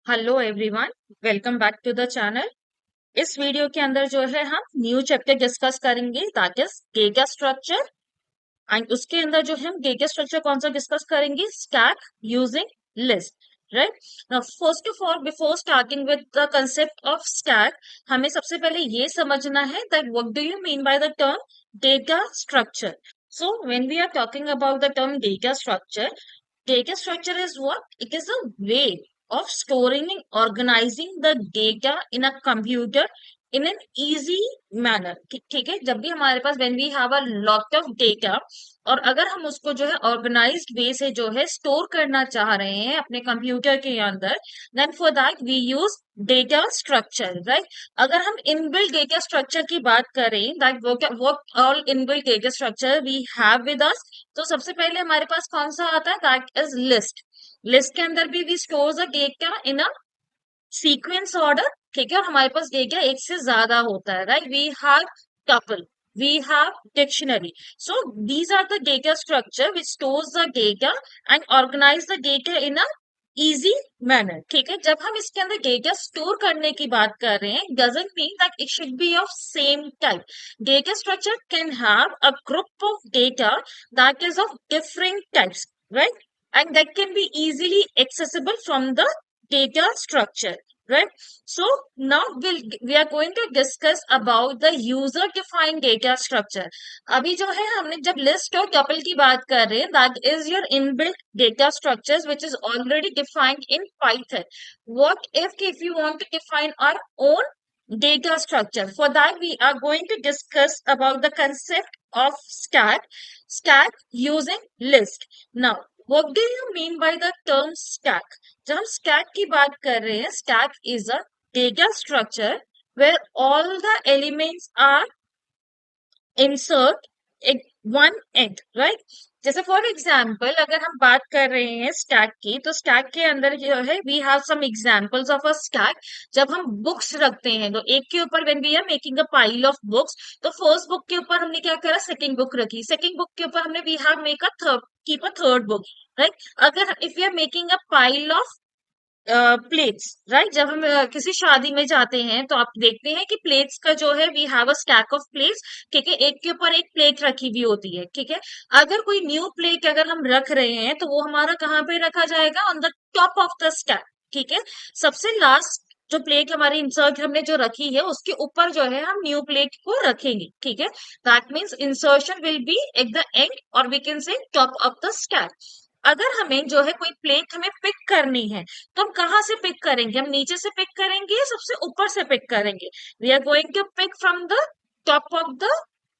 Hello everyone, welcome back to the channel. इस video के अंदर जो है हम न्यू चैप्टर डिस्कस करेंगे, that is data structure. And उसके अंदर जो है हम डेटा स्ट्रक्चर कौन सा डिस्कस करेंगे, stack using list, right. Now first of all, before starting with the concept of stack, हमें सबसे पहले ये समझना है that what do you mean by the term data structure. So when we are talking about the term data structure is what? It is a way of storing and organizing the data in a computer in an easy manner। ठीक है, जब भी हमारे पास when we have a lot of data और अगर हम उसको जो है ऑर्गेनाइज्ड वे से जो है स्टोर करना चाह रहे हैं अपने कंप्यूटर के अंदर, then for that we use data structure, right. अगर हम इनबिल्ट डेटा स्ट्रक्चर की बात करें, that what all inbuilt data structure we have with us, तो सबसे पहले हमारे पास कौन सा आता है, दैट इज लिस्ट। लिस्ट के अंदर भी we store the data in a sequence order. ठीक है, और हमारे पास डेटा एक से ज्यादा होता है, right. We have tuple, we have dictionary. So these are the data structure which stores the data and organise the data in a easy manner. ठीक है, जब हम इसके अंदर डेटा स्टोर करने की बात कर रहे हैं, doesn't mean that it should be of same type. Data structure can have a group of data that is of different types, right? And that can be easily accessible from the data structure, right? So now we are going to discuss about the user defined data structure। अभी जो है हमने जब list और tuple की बात कर रहे हैं, that is your inbuilt data structures which is already defined in Python। What if you want to define our own data structure? For that we are going to discuss about the concept of stack using list। Now what do you mean by the term stack? जब हम stack की बात कर रहे हैं, stack is a data structure where all the elements are insert at one end, right. जैसे for example अगर हम बात कर रहे हैं स्टैक की, तो स्टैक के अंदर जो है we have some examples of a stack. जब हम बुक्स रखते हैं तो एक के ऊपर when we are making a pile of books, तो फर्स्ट बुक के ऊपर हमने क्या करा, सेकंड बुक रखी, सेकंड बुक के ऊपर हमने we have make a third, keep a third book, right. अगर if we are making a pile of plates, right, जब हम किसी शादी में जाते हैं तो आप देखते हैं कि प्लेट्स का जो है we have a stack of plates. ठीक है, एक के ऊपर एक प्लेट रखी हुई होती है। ठीक है, अगर कोई न्यू प्लेट अगर हम रख रहे हैं तो वो हमारा कहाँ पे रखा जाएगा, on the top of the stack. ठीक है, सबसे लास्ट जो प्लेट हमारी इंसर्ट हमने जो रखी है उसके ऊपर जो है हम न्यू प्लेट को रखेंगे। ठीक है, that means insertion will be at the end और we can say top of the stack. अगर हमें जो है कोई प्लेट हमें पिक करनी है, तो हम कहाँ से पिक करेंगे, हम नीचे से पिक करेंगे या सबसे ऊपर से पिक करेंगे? We are going to pick from the top of the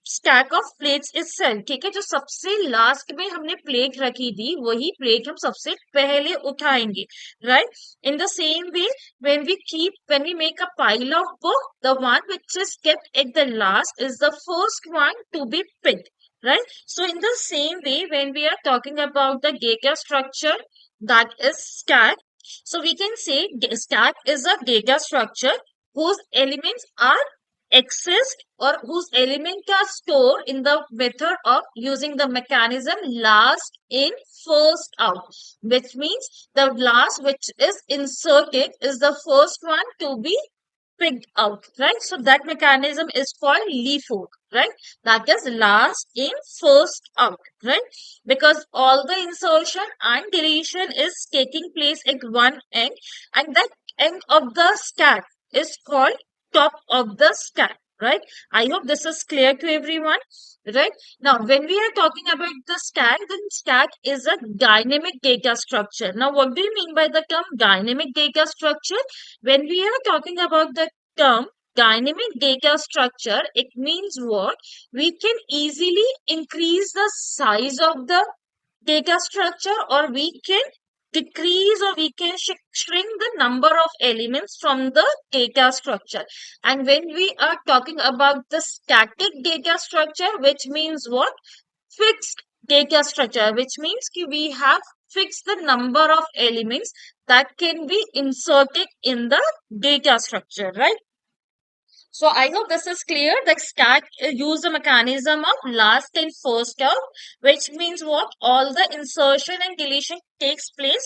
stack of plates itself. ठीक है, जो सबसे लास्ट में हमने प्लेट रखी थी वही प्लेट हम सबसे पहले उठाएंगे, right. In the same way when we make a pile of book, the one which is kept at the last is the first one to be picked, right? So in the same way, when we are talking about the data structure, that is stack, so we can say stack is a data structure whose elements are accessed or whose elements are stored in the method of using the mechanism last in first out, which means the last which is inserted is the first one to be picked out, right? So that mechanism is called LeFork, right? That is last in, first out, right? Because all the insertion and deletion is taking place at one end, and that end of the stack is called top of the stack, right? I hope this is clear to everyone, right? Now, when we are talking about the stack, then stack is a dynamic data structure. Now, what do you mean by the term dynamic data structure? When we are talking about the term dynamic data structure, it means what? We can easily increase the size of the data structure, or we can decrease, or we can shrink the number of elements from the data structure. And when we are talking about the static data structure, which means what? Fixed data structure, which means we have fixed the number of elements that can be inserted in the data structure, right? So I hope this is clear. The stack use the mechanism of last in first out, which means what? All the insertion and deletion takes place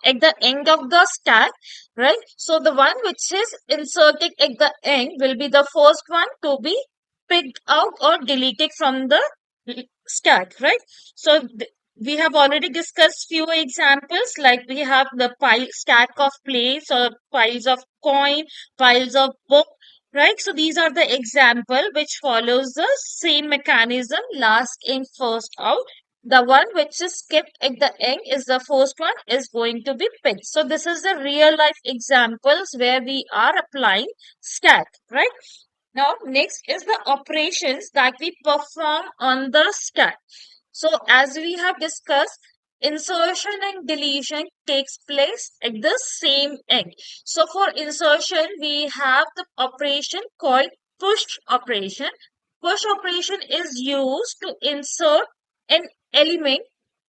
at the end of the stack, right? So the one which is inserted at the end will be the first one to be picked out or deleted from the stack, right? So we have already discussed few examples, like we have the pile stack of plates or piles of coin, piles of book, right? So these are the example which follows the same mechanism, last in first out. The one which is kept at the end is the first one is going to be picked. So this is the real life examples where we are applying stack, right? Now next is the operations that we perform on the stack. So as we have discussed, insertion and deletion takes place at the same end. So for insertion, we have the operation called push operation. Push operation is used to insert an element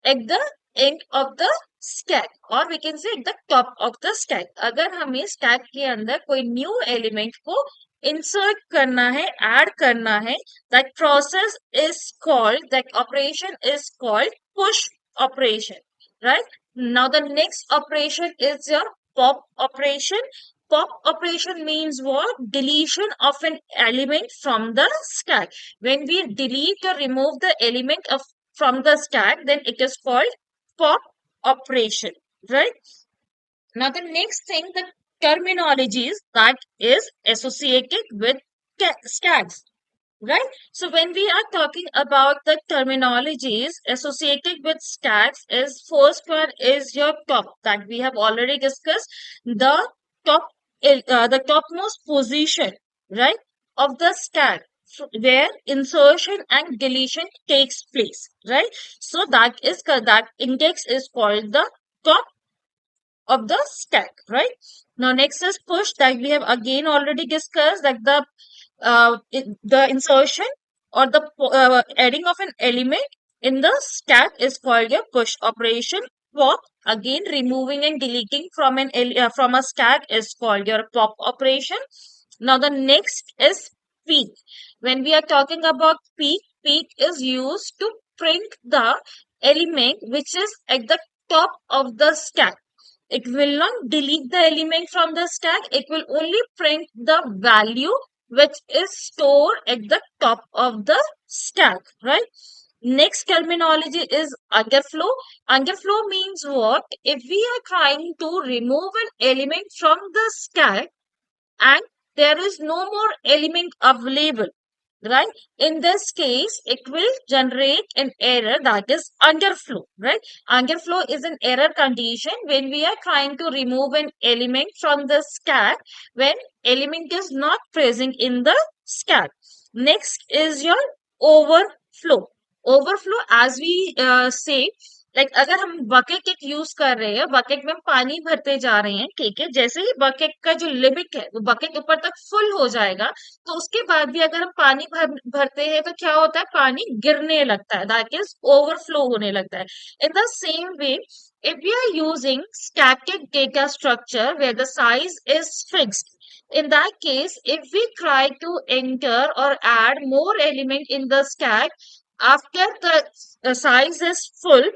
at the end of the stack, or we can say at the top of the stack. अगर हमें stack के अंदर कोई new element को insert करना है, add करना है, that process is called, that operation is called push operation, right? Now the next operation is your pop operation. Pop operation means what? Deletion of an element from the stack. When we delete or remove the element of from the stack, then it is called pop operation, right? Now the next thing, the terminologies that is associated with stacks, right? So when we are talking about the terminologies associated with stacks, is first one is your top, that we have already discussed, the top, the topmost position, right, of the stack, where insertion and deletion takes place, right? So that is that index is called the top of the stack, right? Now next is push, that we have again already discussed, that the insertion or the adding of an element in the stack is called a push operation. Pop, again removing and deleting from from a stack is called your pop operation. Now the next is peek. When we are talking about peek, peek is used to print the element which is at the top of the stack. It will not delete the element from the stack. It will only print the value which is stored at the top of the stack, right? Next terminology is underflow. Underflow means what? If we are trying to remove an element from the stack and there is no more element available, right? In this case, it will generate an error, that is underflow, right? Underflow is an error condition when we are trying to remove an element from the stack when element is not present in the stack. Next is your overflow. Overflow, as we say, like अगर हम bucket एक use कर रहे हैं, bucket में हम पानी भरते जा रहे हैं, ठीक है, जैसे ही बकेट का जो लिमिट है वो बकेट ऊपर तक फुल हो जाएगा, तो उसके बाद भी अगर हम पानी भरते हैं तो क्या होता है, पानी गिरने लगता है, दैट इज ओवरफ्लो होने लगता है. In the same way, if we are using static data structure where the size is fixed, in that case, if we try to enter or add more element in the stack after the size is full,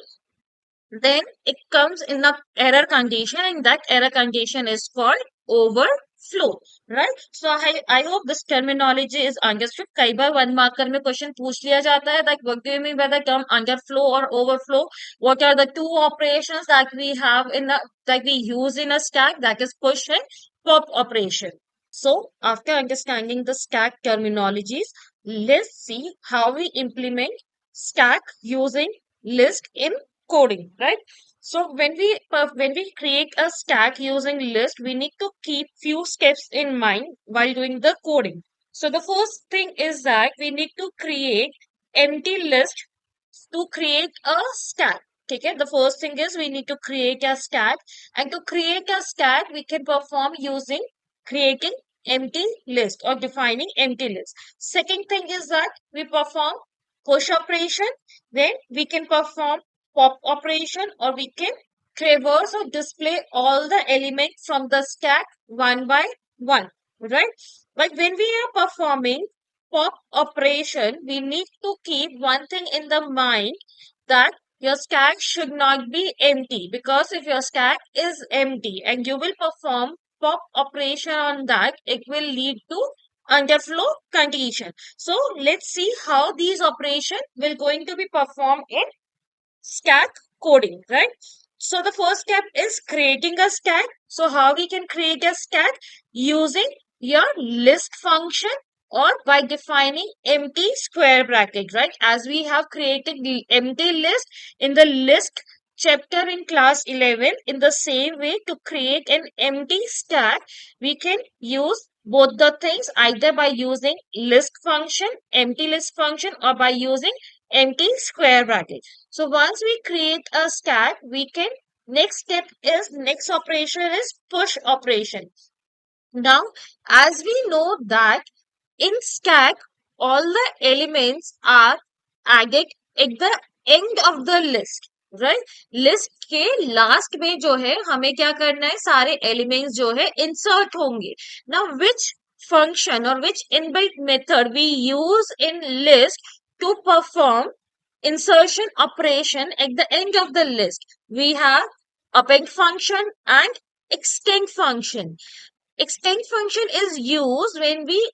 then it comes in a error condition, and that error condition is called overflow, right? So I hope this terminology is understood. कई बार one marker में question पूछ लिया जाता है, like what do you mean by the term underflow or overflow? What are the two operations that we have that we use in a stack, that is push and pop operation? So after understanding the stack terminologies, let's see how we implement stack using list in coding, right? So when we create a stack using list, we need to keep few steps in mind while doing the coding. So the first thing is that we need to create empty list to create a stack. Okay, the first thing is we need to create a stack, and to create a stack we can perform using creating empty list or defining empty list. Second thing is that we perform push operation, then we can perform pop operation, or we can traverse or display all the elements from the stack one by one, right? But when we are performing pop operation, we need to keep one thing in the mind, that your stack should not be empty, because if your stack is empty and you will perform pop operation on that, it will lead to underflow condition. So let's see how these operation will going to be performed in stack coding, right? So the first step is creating a stack. So how we can create a stack? Using your list function or by defining empty square bracket, right? As we have created the empty list in the list chapter in class 11, in the same way to create an empty stack, we can use both the things either by using list function, empty list function, or by using empty square bracket. So once we create a stack, we can, next step is, next operation is push operation. Now, as we know that in stack, all the elements are added at the end of the list, right? List के last में जो है हमें क्या करना है, सारे elements जो है इंसर्ट होंगे. Now, which function or which inbuilt method we use in list to perform insertion operation at the end of the list? We have append function and extend function. Extend function is used when we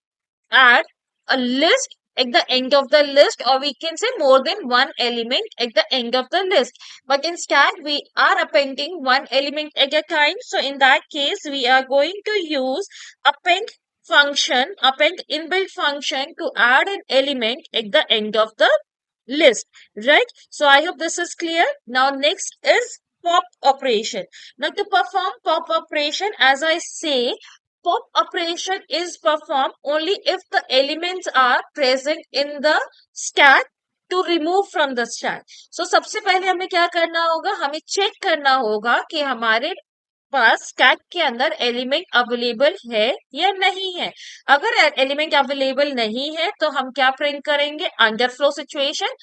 add a list at the end of the list, or we can say more than one element at the end of the list. But in stack, we are appending one element at a time. So in that case, we are going to use append function, append inbuilt function to add an element at the end of the list, right? So I hope this is clear. Now next is pop operation. Now to perform pop operation, as I say, pop operation is performed only if the elements are present in the stack to remove from the stack. So सबसे पहले हमें क्या करना होगा, हमें check करना होगा कि हमारे पास स्टैक के अंदर एलिमेंट अवेलेबल है या नहीं है. अगर एलिमेंट अवेलेबल नहीं है तो हम क्या प्रिंट करेंगे, underflow situation.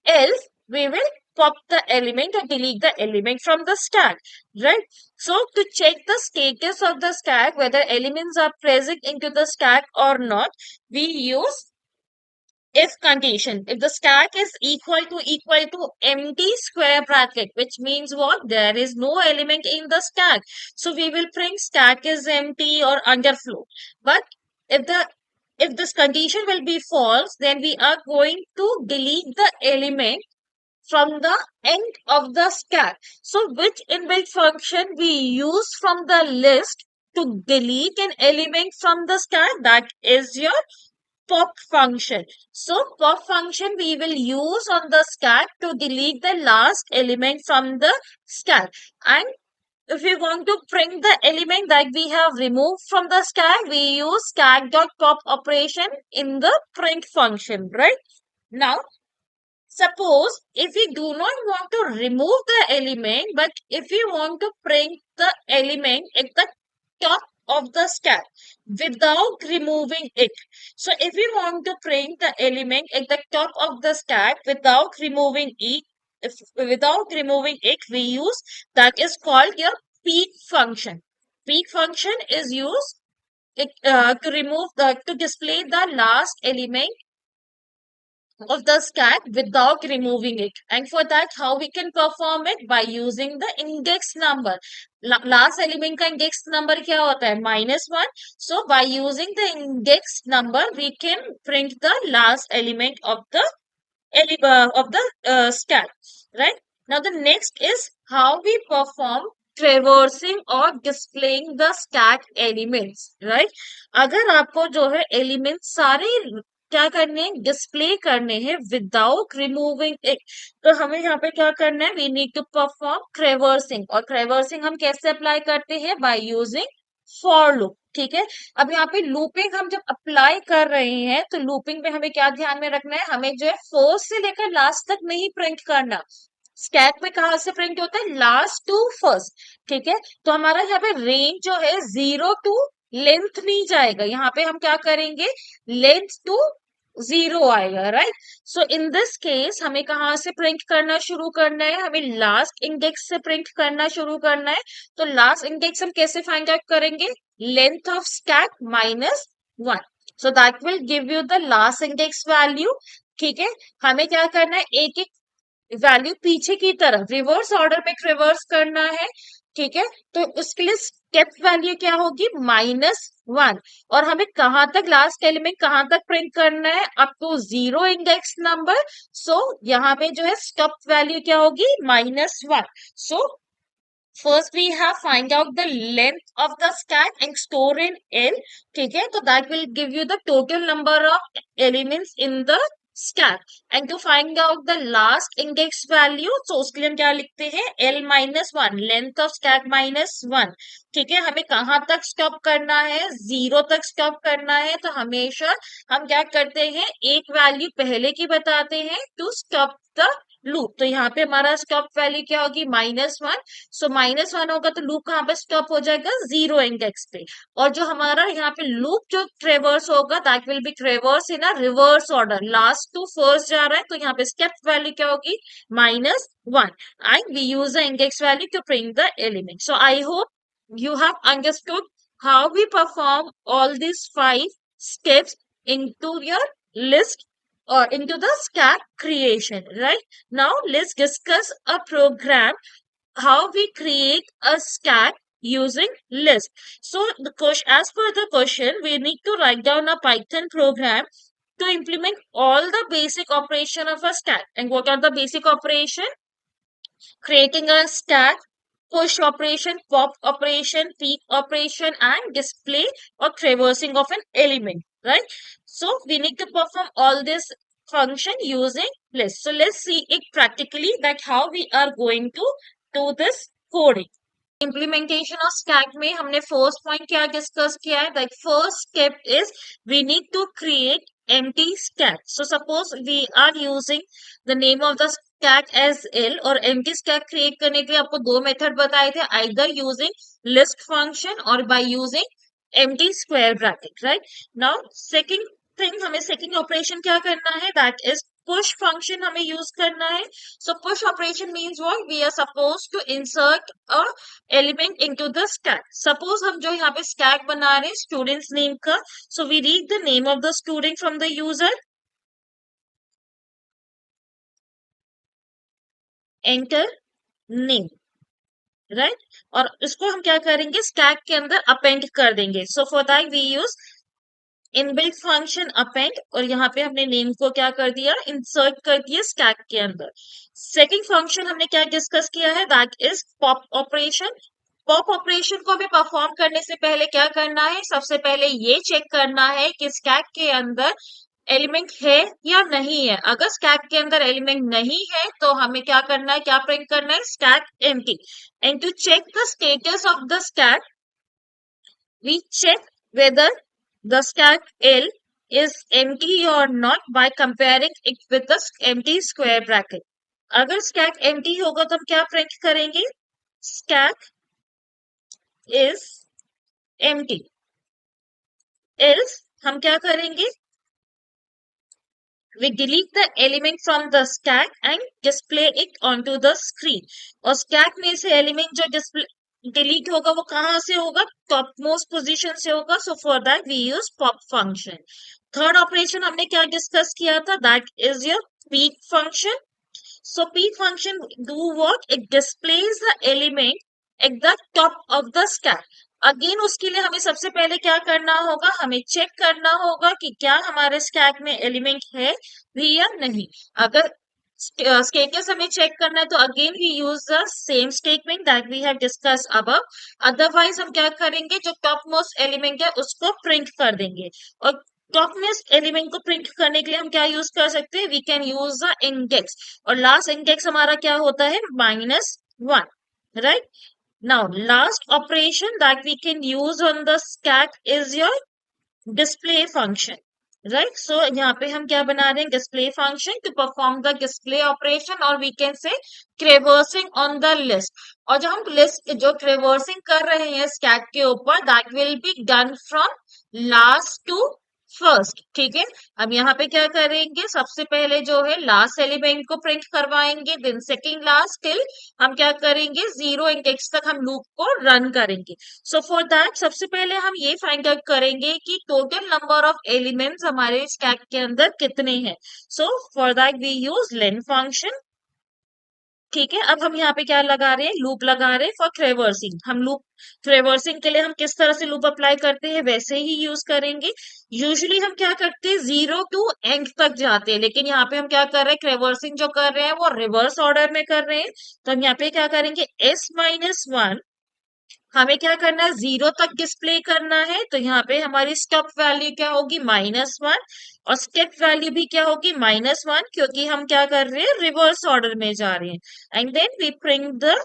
Else we will pop the element or delete the element from the stack, right? So to check the status of the stack, whether elements are present into the stack or not, we use if condition. If the stack is equal to empty square bracket, which means what, there is no element in the stack, so we will print stack is empty or underflow. But if the if this condition will be false, then we are going to delete the element from the end of the stack. So which inbuilt function we use from the list to delete an element from the stack? That is your pop function. So pop function we will use on the stack to delete the last element from the stack. And if we want to print the element that we have removed from the stack, we use stack.pop operation in the print function, right? Now, suppose if we do not want to remove the element, but if we want to print the element at the top of the stack without removing it. So if we want to print the element at the top of the stack without removing it, we use that is called your peek function. Peek function is used to remove to display the last element of the stack without removing it. And for that, how we can perform it? By using the index number. Last element का index number क्या होता है? -1. So by using the index number, we can print the last element of the stack, right? Now the next is how we perform traversing or displaying the stack elements, right? अगर आपको जो है element सारे क्या करने हैं, display करने हैं विदाउट रिमूविंग इट, तो हमें यहाँ पे क्या करना है, we need to perform traversing. और ट्रेवर्सिंग हम कैसे अप्लाई करते हैं? By using for loop. ठीक है. अब यहाँ पे लूपिंग हम जब अप्लाई कर रहे हैं तो लूपिंग पे हमें क्या ध्यान में रखना है, हमें जो है फर्स्ट से लेकर लास्ट तक नहीं प्रिंट करना. स्टैक में कहाँ से प्रिंट होता है? Last to first. ठीक है. तो हमारा यहाँ पे रेंज जो है 0 टू लेंथ नहीं जाएगा, यहाँ पे हम क्या करेंगे, लेंथ टू 0 आएगा, right? So in this case हमें कहाँ से प्रिंट करना शुरू करना है, हमें लास्ट इंडेक्स से प्रिंट करना शुरू करना है. तो लास्ट इंडेक्स हम कैसे फाइंड आउट करेंगे? Length of stack -1. So that will give you the last index value. ठीक है. हमें क्या करना है, एक एक वैल्यू पीछे की तरफ रिवर्स ऑर्डर में रिवर्स करना है, ठीक है। तो उसके लिए स्टेप वैल्यू क्या होगी, -1। और हमें कहां तक लास्ट एलिमेंट कहां तक प्रिंट करना है, अप टू 0 इंडेक्स नंबर। सो यहाँ पे जो है स्टेप वैल्यू क्या होगी, -1। सो first we have find out the length of the stack and store in L, ठीक है। तो that will give you the total number of elements in the stack, and to find out the last index value, so उसके लिए हम क्या लिखते हैं, L-1 length of stack -1, ठीक है। हमें कहाँ तक स्टॉप करना है, 0 तक स्टॉप करना है। तो हमेशा हम क्या करते हैं, एक वैल्यू पहले की बताते हैं टू स्टॉप द लूप। तो यहाँ पे हमारा स्टॉप वैल्यू क्या होगी, -1। सो -1 होगा तो लूप कहाँ पे स्टॉप हो जाएगा, 0 इंडेक्स पे। और जो हमारा यहाँ पे लूप जो ट्रेवर्स होगा, that will be traverse in a reverse order, last to first जा रहा है। तो यहाँ पे स्टेप वैल्यू क्या होगी, -1, and we use the index value to print the element. So I hope you have understood how we perform all these 5 steps into your list or into the stack creation, right? Now let's discuss a program how we create a stack using list. So the question, as per the question, we need to write down a Python program to implement all the basic operation of a stack. And what are the basic operation? Creating a stack, push operation, pop operation, peek operation, and display or traversing of an element, right? So we need to perform all this function using list. So let's see it practically, that how we are going to do this coding. Implementation of stack में हमने first point क्या discuss किया है, that first step is we need to create empty stack. So suppose we are using the name of the stack as L, और empty stack create करने के लिए आपको दो method बताए थे, either using list function or by using empty square bracket, right? Now second thing, हमें second operation क्या करना है, that is push function हमें use करना है। So push operation means what, we are supposed to insert a element into the stack. Suppose हम जो यहाँ पे stack बना रहे हैं students name का, so we read the name of the student from the user, enter name, right? और इसको हम क्या करेंगे, stack के अंदर append कर देंगे। So for that we use inbuilt function append, और यहाँ पे हमने नेम को क्या कर दिया, इंसर्ट कर दिया स्टैक के अंदर। सेकंड फंक्शन हमने क्या डिस्कस किया है, that is pop operation. Pop operation को भी परफॉर्म करने से पहले क्या करना है, सबसे पहले ये चेक करना है कि स्टैक के अंदर एलिमेंट है या नहीं है। अगर स्टैक के अंदर एलिमेंट नहीं है तो हमें क्या करना है, क्या प्रिंट करना है, stack empty. And to check the status of the stack, we check whether the stack L is empty or not by comparing it with the empty square bracket. अगर stack empty होगा तो हम क्या print करेंगे, stack is empty, else हम क्या करेंगे, we delete the element from the stack and display it onto the screen. और stack में से element जो display डिलीट होगा वो कहाँ से होगा, टॉप मोस्ट पोजिशन से होगा। So for that we use pop function. Third operation हमने क्या डिस्कस किया था, that is your peek function. So peek function do what, it displays the element at the top of the stack. Again उसके लिए हमें सबसे पहले क्या करना होगा, हमें चेक करना होगा कि क्या हमारे स्टैक में एलिमेंट है भी या नहीं। अगर स्टेटस हमें चेक करना है तो again we use the same statement that we have discuss above. Otherwise हम क्या करेंगे, जो टॉप मोस्ट एलिमेंट है उसको प्रिंट कर देंगे। और टॉप मोस्ट एलिमेंट को प्रिंट करने के लिए हम क्या यूज कर सकते हैं, we can use the index, और लास्ट इंडेक्स हमारा क्या होता है, -1, right? Now, last operation that we can use on the stack is your display function, right? So यहाँ पे हम क्या बना रहे हैं, display function to perform the display operation, or we can say traversing on the list. और जो हम list जो traversing कर रहे हैं stack के ऊपर, that will be done from last to first, ठीक है। अब यहाँ पे क्या करेंगे, सबसे पहले जो है लास्ट एलिमेंट को प्रिंट करवाएंगे, देन सेकंड लास्ट टिल हम क्या करेंगे, 0 इंडेक्स तक हम लूप को रन करेंगे। सो फॉर दैट सबसे पहले हम ये फाइंड आउट करेंगे कि टोटल नंबर ऑफ एलिमेंट्स हमारे स्टैक के अंदर कितने हैं। So for that we use len function, ठीक है, अब हम यहाँ पे क्या लगा रहे हैं, लूप लगा रहे हैं फॉर ट्रेवर्सिंग। हम लूप ट्रेवर्सिंग के लिए हम किस तरह से लूप अप्लाई करते हैं वैसे ही यूज करेंगे। यूजुअली हम क्या करते हैं, 0 to एंड तक जाते हैं, लेकिन यहाँ पे हम क्या कर रहे हैं, ट्रेवर्सिंग जो कर रहे हैं वो रिवर्स ऑर्डर में कर रहे हैं। तो हम यहाँ पे क्या करेंगे, S-1 हमें क्या करना है, 0 तक डिस्प्ले करना है। तो यहाँ पे हमारी स्टेप वैल्यू क्या होगी, -1, और स्टेप वैल्यू भी क्या होगी, -1, क्योंकि हम क्या कर रहे हैं, रिवर्स ऑर्डर में जा रहे हैं। And then we print the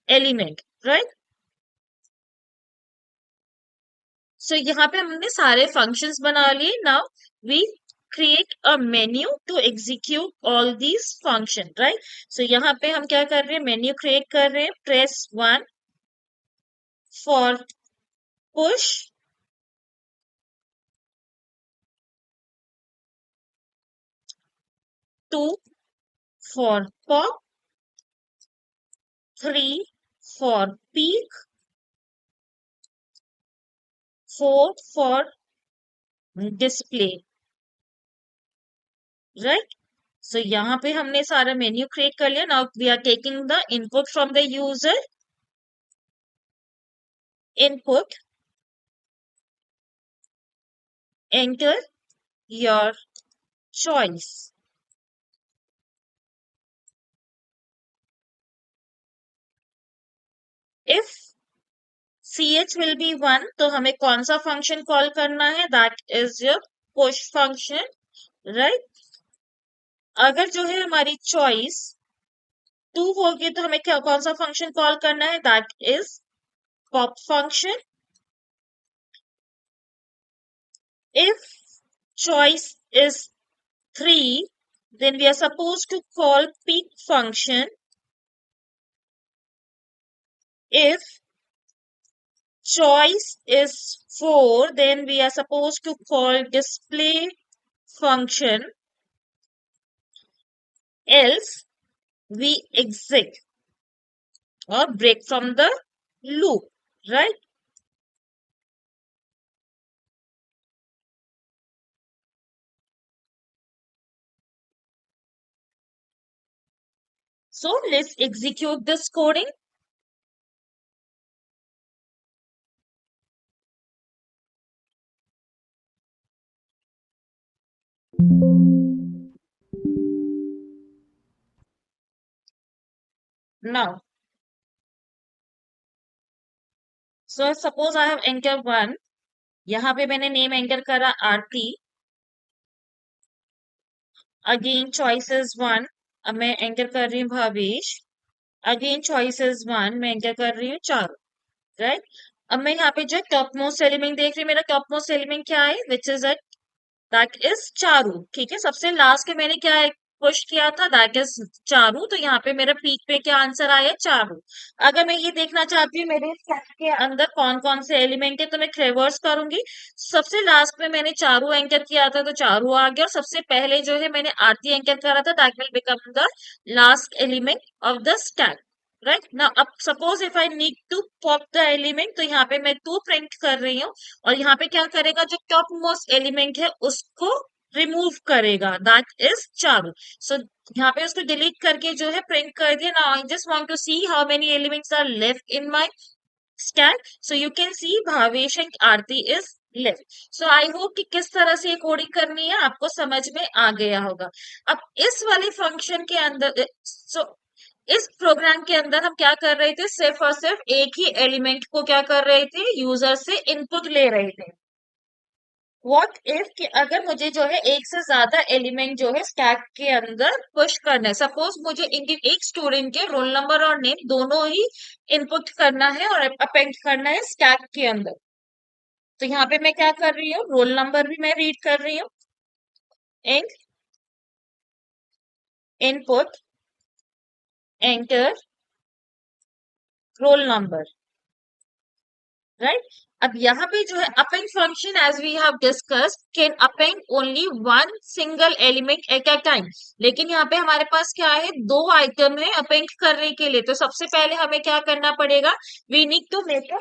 element, right. So यहाँ पे हमने सारे फंक्शंस बना लिए। Now we create a menu to execute all these function, right? So यहाँ पे हम क्या कर रहे हैं, मेन्यू क्रिएट कर रहे हैं। Press 1 for push, 2 for pop, 3 for peak, 4 for display, right? So यहाँ पे हमने सारा मेन्यू क्रिएट कर लिया। Now we are taking the input from the user, input, enter your choice. If ch will be 1 तो हमें कौन सा फंक्शन कॉल करना है, that is your push function, right. अगर जो है हमारी चॉइस 2 होगी तो हमें क्या कौन सा फंक्शन कॉल करना है, that is pop function. If choice is 3, then we are supposed to call peak function. If choice is 4, then we are supposed to call display function. Else we exit or break from the loop, right? So let's execute this coding. Now, so suppose I have entered 1. यहाँ पे मैंने name enter करा आरती। Again choice is 1, अब मैं enter कर रही हूँ Bhavesh. Again choice is 1, मैं एंटर कर रही हूँ चारू, राइट। अब मैं यहाँ पे जो टॉप मोस्ट एलिमेंट देख रही हूँ, मेरा टॉप मोस्ट एलिमेंट क्या है, which is that is Charu. ठीक है, सबसे लास्ट में मैंने क्या पुश किया था, दैट इज चारू। तो यहाँ पे मेरा पीक पे क्या आंसर आया, चारू। अगर मैं ये देखना चाहती हूँ मेरे स्टैक के अंदर कौन कौन से एलिमेंट है, तो मैं रिवर्स करूंगी। सबसे लास्ट में मैंने चारू एंटर किया था तो चारू आ गया, और सबसे पहले जो है मैंने आरती एंटर करा था, that will become the last element of the stack, right. Now अब suppose if I need to pop the element, तो यहाँ पे मैं 2 प्रिंट कर रही हूँ, और यहाँ पे क्या करेगा, जो टॉप मोस्ट एलिमेंट है उसको रिमूव करेगा, दैट इज चारू। सो यहाँ पे उसको डिलीट करके जो है प्रिंट कर दिया। Now I just want to see how many elements are left in my stack. So you can see Bhavesh and Aarti is left. So I hope कि किस तरह से ये कोडिंग करनी है आपको समझ में आ गया होगा। अब इस वाले फंक्शन के अंदर, इस प्रोग्राम के अंदर हम क्या कर रहे थे, सिर्फ और सिर्फ एक ही एलिमेंट को क्या कर रहे थे, यूजर से इनपुट ले रहे थे। व्हाट इफ कि अगर मुझे जो है एक से ज्यादा एलिमेंट जो है स्टैक के अंदर पुश करना है, सपोज मुझे इनके एक स्टूडेंट के रोल नंबर और नेम दोनों ही इनपुट करना है और अपेंड करना है स्टैक के अंदर। तो यहाँ पे मैं क्या कर रही हूँ, रोल नंबर भी मैं रीड कर रही हूँ, in input enter roll number, right. अब यहाँ पे जो है append function, as we have discussed, can append only one single element at a time. लेकिन यहाँ पे हमारे पास क्या है, 2 आइटम है अपेंड करने के लिए। तो सबसे पहले हमें क्या करना पड़ेगा, we need to make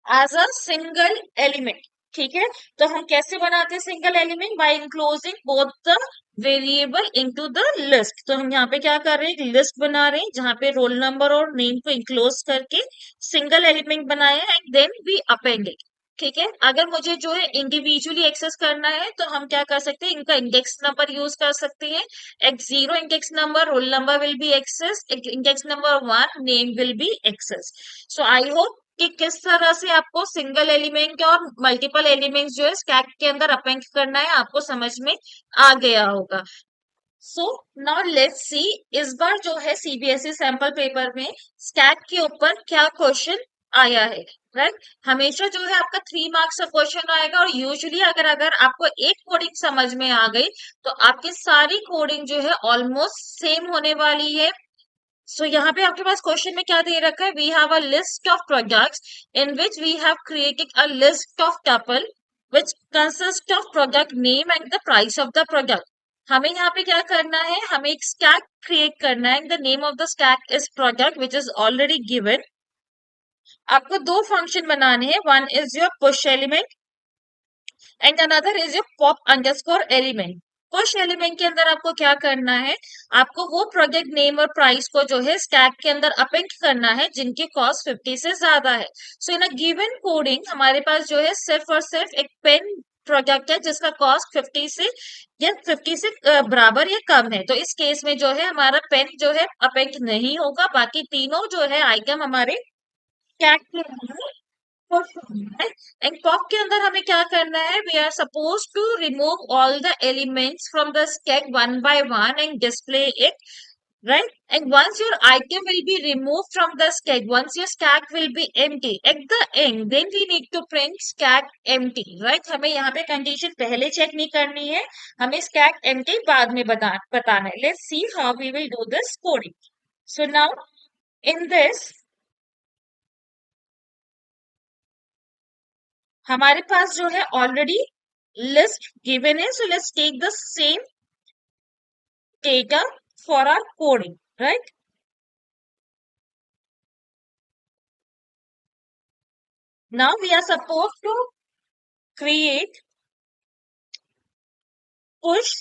as a single element. ठीक है। तो हम कैसे बनाते हैं single element? By enclosing both the variable into the list. तो हम यहाँ पे क्या कर रहे हैं, एक लिस्ट बना रहे हैं जहाँ पे रोल नंबर और नेम को इंक्लोज करके सिंगल एलिमेंट बनाए हैं and then we append it. ठीक है। अगर मुझे जो है इंडिविजुअली एक्सेस करना है तो हम क्या कर सकते हैं, इनका इंडेक्स नंबर यूज कर सकते हैं। X0 index number, roll number will be access, index number 1 name will be access. So I hope कि किस तरह से आपको सिंगल एलिमेंट और मल्टीपल एलिमेंट्स जो है स्टैक के अंदर अपेंड करना है आपको समझ में आ गया होगा। सो नाउ लेट्स सी इस बार जो है सीबीएसई सैंपल पेपर में स्टैक के ऊपर क्या क्वेश्चन आया है। राइट, हमेशा जो है आपका 3 मार्क्स का क्वेश्चन आएगा और यूजुअली अगर अगर आपको एक कोडिंग समझ में आ गई तो आपकी सारी कोडिंग जो है ऑलमोस्ट सेम होने वाली है। सो यहाँ पे आपके पास क्वेश्चन में क्या दे रखा है, we have a list of products in which we have created a list of tuple which consist of product name and the price of the product. हमें यहाँ पे क्या करना है, हमें एक स्टैक क्रिएट करना है। The name of the stack is product which is already given. आपको दो फंक्शन बनाने हैं, one is your push element and another is your pop underscore element. Push element के अंदर आपको क्या करना है, आपको वो प्रोडक्ट नेम और प्राइस को जो है स्टैक के अंदर अपेंड करना है जिनकी कॉस्ट 50 से ज्यादा है। सो इन अ गिवन कोडिंग हमारे पास जो है सिर्फ और सिर्फ एक पेन प्रोडक्ट है जिसका कॉस्ट 50 से या 50 से बराबर या कम है। तो इस केस में जो है हमारा पेन जो है अपेंड नहीं होगा, बाकी तीनों जो है आइटम हमारे स्टैक के अंदर push होना है। एंड पॉप के अंदर हमें क्या करना है, we are suppose to remove all the elements from the stack one by one and display it. Right, and once your item will be removed from the stack, once your stack will be empty at the end, then we need to print stack empty. Right, हमें यहाँ पे condition पहले check नहीं करनी है, हमें stack empty बाद में बताना है। Let's see how we will do this coding. So now in this हमारे पास जो है ऑलरेडी लिस्ट गिवन है। So let's take the same data for our coding. Right, now we are supposed to create push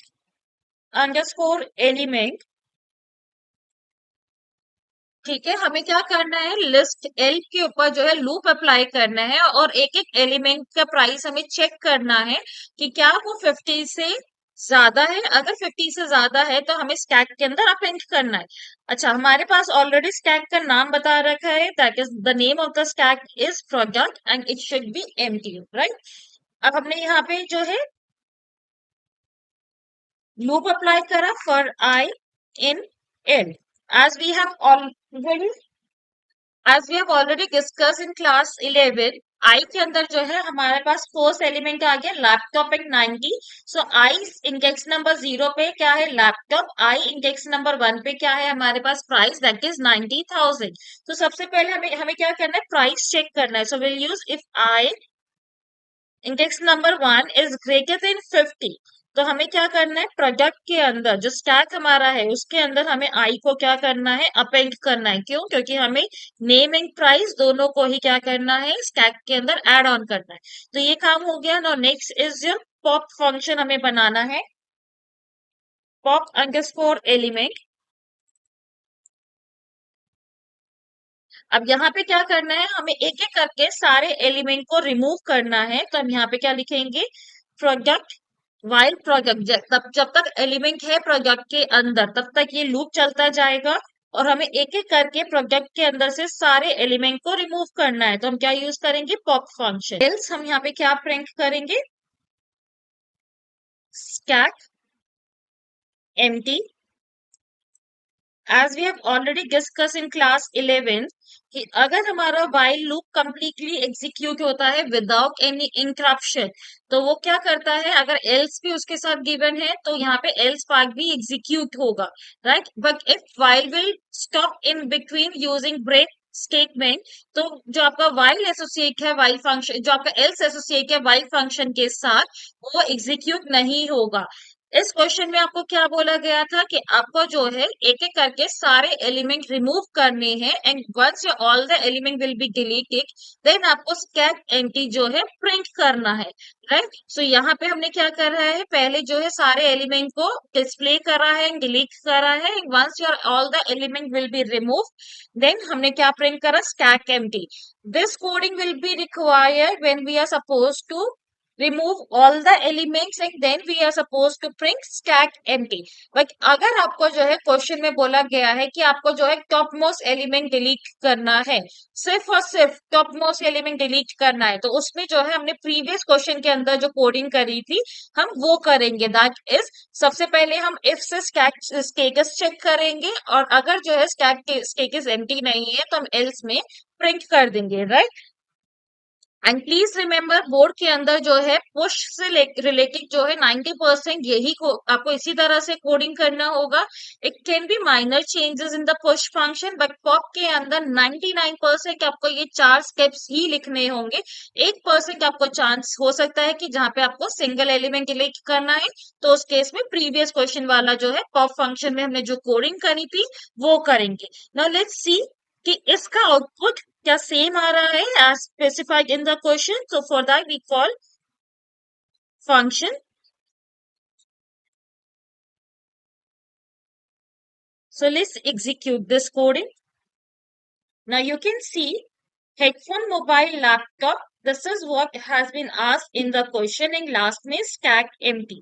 underscore element. ठीक है, हमें क्या करना है, लिस्ट एल के ऊपर जो है लूप अप्लाई करना है और एक एक एलिमेंट का प्राइस हमें चेक करना है कि क्या वो 50 से ज्यादा है। अगर 50 से ज्यादा है तो हमें स्टैक के अंदर अपेंड करना है। अच्छा, हमारे पास ऑलरेडी स्टैक का नाम बता रखा है, that is the name of the stack is product and it should be empty. Right, अब हमने यहाँ पे जो है लूप अप्लाई करा for I in L. as we have already as we have already discussed in class 11, आई के अंदर जो है हमारे पास फर्स्ट एलिमेंट आ गया laptop and 90। So I index number 0 पे क्या है, लैपटॉप। आई इंडेक्स नंबर 1 पे क्या है हमारे पास, प्राइस, दैट इज 90,000। तो सबसे पहले हमें हमें क्या करना है, प्राइस चेक करना है। So will use if I index number 1 is greater than 50। तो हमें क्या करना है, प्रोडक्ट के अंदर जो स्टैक हमारा है उसके अंदर हमें आई को क्या करना है, अपेंड करना है। क्यों? क्योंकि हमें नेम एंड प्राइस दोनों को ही क्या करना है, स्टैक के अंदर ऐड ऑन करना है। तो ये काम हो गया। Now next is your pop function हमें बनाना है, पॉप अंडरस्कोर एलिमेंट। अब यहाँ पे क्या करना है, हमें एक एक करके सारे एलिमेंट को रिमूव करना है। तो हम यहाँ पे क्या लिखेंगे, प्रोडक्ट वाइल प्रोडक्ट। तब जब तक एलिमेंट है प्रोडक्ट के अंदर तब तक ये लूप चलता जाएगा और हमें एक एक करके प्रोडक्ट के अंदर से सारे एलिमेंट को रिमूव करना है। तो हम क्या यूज करेंगे, पॉप फंक्शन। एल्स हम यहाँ पे क्या प्रिंट करेंगे, stack empty. as we have already discussed in class 11 कि अगर हमारा while लूप completely एग्जीक्यूट होता है विदाउट एनी इंटरप्शन तो वो क्या करता है, अगर else भी उसके साथ गिवन है तो यहाँ पे else पार्ट भी एग्जीक्यूट होगा। Right, but if while will stop in between using break statement तो जो आपका while एसोसिएट है while फंक्शन, जो आपका else एसोसिएट है while फंक्शन के साथ वो एग्जीक्यूट नहीं होगा। इस क्वेश्चन में आपको क्या बोला गया था कि आपको जो है एक एक करके सारे एलिमेंट रिमूव करने हैं and once all the element will be deleted then आपको स्कैक एम्प्टी जो है प्रिंट करना है, राइट। सो यहाँ पे हमने क्या कर रहा है, पहले जो है सारे एलिमेंट को डिस्प्ले करा है एंड डिलीट करा है। Once your all the element will be remove देन हमने क्या प्रिंट करा, stack empty. This coding will be required when we are suppose to remove all the elements and then we are supposed to print stack empty। But अगर आपको जो है question में बोला गया है कि आपको जो है टॉप मोस्ट एलिमेंट डिलीट करना है, सिर्फ और सिर्फ टॉप मोस्ट एलिमेंट डिलीट करना है, तो उसमें जो है हमने प्रीवियस क्वेश्चन के अंदर जो कोडिंग करी थी हम वो करेंगे। दैट इज सबसे पहले हम इफ से स्टेटस चेक करेंगे और अगर जो है स्टेटस एम्प्टी नहीं है तो हम एल्स में प्रिंट कर देंगे, right. And please remember board के अंदर जो है पुश से रिलेटेड जो है 90% यही को आपको इसी तरह से कोडिंग करना होगा। It can be minor changes in the push function but pop के अंदर 99% आपको ये 4 स्टेप्स ही लिखने होंगे। 1% आपको चांस हो सकता है कि जहां पे आपको सिंगल एलिमेंट डिलीट करना है, तो उस केस में प्रीवियस क्वेश्चन वाला जो है पॉप फंक्शन में हमने जो कोडिंग करी थी वो करेंगे। नाउ लेट्स सी कि इसका आउटपुट क्या सेम आ रहा है as specified in the question। So for that we call function। So let's execute this coding। Now you can see headphone, mobile, laptop, this is what has been asked in the question and last में stack empty।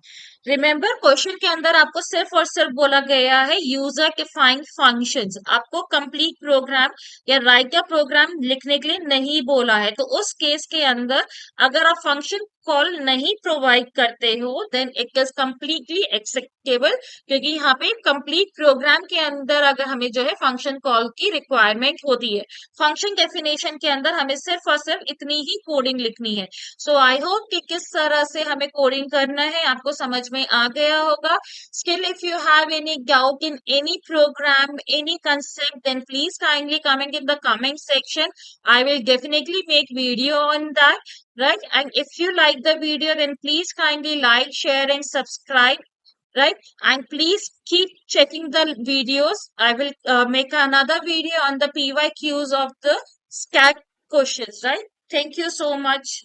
Remember question के अंदर आपको सिर्फ और सिर्फ बोला गया है यूजर डिफाइंड फंक्शंस, आपको कंप्लीट प्रोग्राम या राइट अ प्रोग्राम लिखने के लिए नहीं बोला है। तो उस केस के अंदर अगर आप फंक्शन कॉल नहीं प्रोवाइड करते हो then it is completely acceptable, क्योंकि यहाँ पे कंप्लीट प्रोग्राम के अंदर अगर हमें जो है फंक्शन कॉल की रिक्वायरमेंट होती है, फंक्शन डेफिनेशन के अंदर हमें सिर्फ और सिर्फ इतनी ही कोडिंग लिखनी है। सो आई होप कि किस तरह से हमें कोडिंग करना है आपको समझ में आ गया होगा। Still if you have any doubt in any program, any concept, then please kindly comment in the comment section। I will definitely make video on that, right। And if you like the video then please kindly like, share and subscribe, right। And please keep checking the videos। I will make another video on the PYQs of the stack questions, right। Thank you so much।